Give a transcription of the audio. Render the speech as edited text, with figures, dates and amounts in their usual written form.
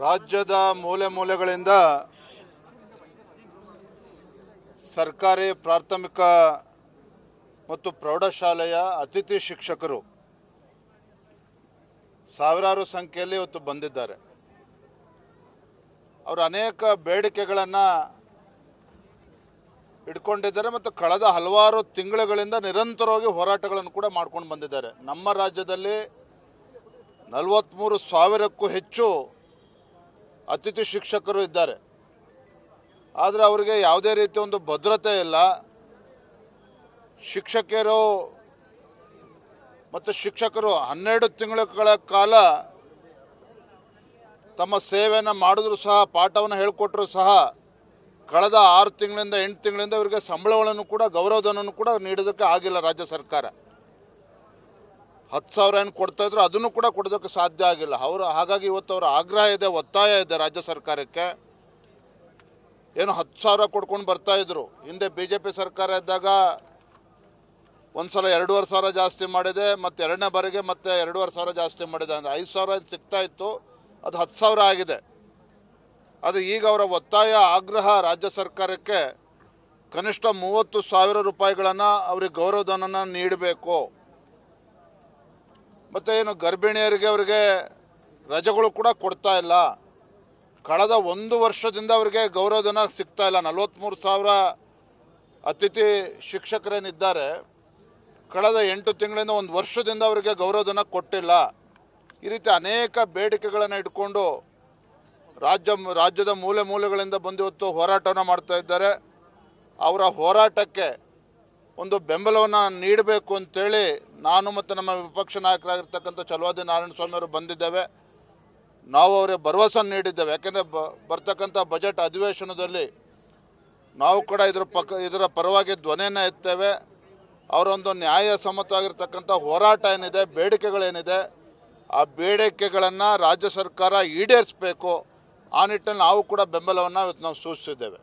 ರಾಜ್ಯದ ಮೂಲೆ ಮೂಲೆಗಳಿಂದ ಸರ್ಕಾರಿ ಪ್ರಾಥಮಿಕ ಮತ್ತು ಪ್ರೌಢಶಾಲೆಯ ಅತಿಥಿ ಶಿಕ್ಷಕರು ಸಾವಿರಾರು ಸಂಖ್ಯೆಯಲ್ಲಿ ಇವತ್ತು ಬಂದಿದ್ದಾರೆ. ಅವರು ಅನೇಕ ಬೇಡಿಕೆಗಳನ್ನು ಇಟ್ಕೊಂಡಿದ್ದಾರೆ ಮತ್ತು ಕಳೆದ ಹಲವಾರು ತಿಂಗಳುಗಳಿಂದ ನಿರಂತರವಾಗಿ ಹೋರಾಟಗಳನ್ನು ಕೂಡ ಮಾಡ್ಕೊಂಡು ಬಂದಿದ್ದಾರೆ. ನಮ್ಮ ರಾಜ್ಯದಲ್ಲಿ 43,000ಕ್ಕೂ ಹೆಚ್ಚು ಅತಿಥಿ ಶಿಕ್ಷಕರು ಇದ್ದಾರೆ. ಆದರೆ ಅವರಿಗೆ ಯಾವುದೇ ರೀತಿಯ ಒಂದು ಭದ್ರತೆ ಇಲ್ಲ. ಶಿಕ್ಷಕಿಯರು ಮತ್ತು ಶಿಕ್ಷಕರು 12 ತಿಂಗಳ ಕಾಲ ತಮ್ಮ ಸೇವೆಯನ್ನು ಮಾಡಿದ್ರು ಸಹ, ಪಾಠವನ್ನು ಹೇಳಿಕೊಟ್ರು ಸಹ, ಕಳೆದ 6 ತಿಂಗಳಿಂದ 8 ತಿಂಗಳಿಂದ ಇವರಿಗೆ ಸಂಬಳಗಳನ್ನು ಕೂಡ ಗೌರವಧನವನ್ನು ಕೂಡ ನೀಡೋದಕ್ಕೆ ಆಗಿಲ್ಲ. ರಾಜ್ಯ ಸರ್ಕಾರ 10,000 ಏನು ಕೊಡ್ತಾಯಿದ್ರು, ಅದನ್ನು ಕೂಡ ಕೊಡೋದಕ್ಕೆ ಸಾಧ್ಯ ಆಗಿಲ್ಲ. ಹಾಗಾಗಿ ಇವತ್ತು ಅವರ ಆಗ್ರಹ ಇದೆ, ಒತ್ತಾಯ ಇದೆ ರಾಜ್ಯ ಸರ್ಕಾರಕ್ಕೆ. ಏನು 10,000 ಕೊಡ್ಕೊಂಡು ಬರ್ತಾಯಿದ್ರು. ಹಿಂದೆ BJP ಸರ್ಕಾರ ಇದ್ದಾಗ ಒಂದು ಸಲ 2,500 ಜಾಸ್ತಿ ಮಾಡಿದೆ, ಮತ್ತು ಎರಡನೇ ಬಾರಿಗೆ ಮತ್ತೆ 2,500 ಜಾಸ್ತಿ ಮಾಡಿದೆ. ಅಂದರೆ 5,000 ಸಿಗ್ತಾ ಇತ್ತು, ಅದು 10,000 ಆಗಿದೆ. ಅದು ಈಗ ಅವರ ಒತ್ತಾಯ ಆಗ್ರಹ ರಾಜ್ಯ ಸರ್ಕಾರಕ್ಕೆ ಕನಿಷ್ಠ 30,000 ರೂಪಾಯಿಗಳನ್ನು ಅವರಿಗೆ ಗೌರವಧನನ ನೀಡಬೇಕು. ಮತ್ತು ಏನು ಗರ್ಭಿಣಿಯರಿಗೆ ಅವರಿಗೆ ರಜೆಗಳು ಕೂಡ ಕೊಡ್ತಾ ಇಲ್ಲ. ಕಳೆದ 1 ವರ್ಷದಿಂದ ಅವರಿಗೆ ಗೌರವಧನ ಸಿಗ್ತಾ ಇಲ್ಲ. 43,000 ಅತಿಥಿ ಶಿಕ್ಷಕರೇನಿದ್ದಾರೆ, ಕಳೆದ 8 ತಿಂಗಳಿಂದ 1 ವರ್ಷದಿಂದ ಅವರಿಗೆ ಗೌರವಧನ ಕೊಟ್ಟಿಲ್ಲ. ಈ ರೀತಿ ಅನೇಕ ಬೇಡಿಕೆಗಳನ್ನು ಇಟ್ಕೊಂಡು ರಾಜ್ಯದ ಮೂಲೆ ಮೂಲೆಗಳಿಂದ ಬಂದು ಇವತ್ತು ಹೋರಾಟವನ್ನು ಮಾಡ್ತಾ ಇದ್ದಾರೆ. ಅವರ ಹೋರಾಟಕ್ಕೆ ಒಂದು ಬೆಂಬಲವನ್ನು ನೀಡಬೇಕು ಅಂತೇಳಿ ನಾನು ಮತ್ತು ನಮ್ಮ ವಿಪಕ್ಷ ನಾಯಕರಾಗಿರ್ತಕ್ಕಂಥ ಛಲವಾದಿ ನಾರಾಯಣಸ್ವಾಮಿ ಅವರು ಬಂದಿದ್ದೇವೆ. ನಾವು ಅವರಿಗೆ ಭರವಸೆ ನೀಡಿದ್ದೇವೆ. ಯಾಕೆಂದರೆ ಬರ್ತಕ್ಕಂಥ ಬಜೆಟ್ ಅಧಿವೇಶನದಲ್ಲಿ ನಾವು ಕೂಡ ಇದರ ಪರವಾಗಿ ಧ್ವನಿಯನ್ನು ಎತ್ತೇವೆ. ಅವರೊಂದು ನ್ಯಾಯಸಮ್ಮತವಾಗಿರ್ತಕ್ಕಂಥ ಹೋರಾಟ ಏನಿದೆ, ಬೇಡಿಕೆಗಳೇನಿದೆ, ಆ ಬೇಡಿಕೆಗಳನ್ನು ರಾಜ್ಯ ಸರ್ಕಾರ ಈಡೇರಿಸಬೇಕು. ಆ ನಿಟ್ಟಿನಲ್ಲಿ ನಾವು ಕೂಡ ಬೆಂಬಲವನ್ನು ನಾವು ಸೂಚಿಸಿದ್ದೇವೆ.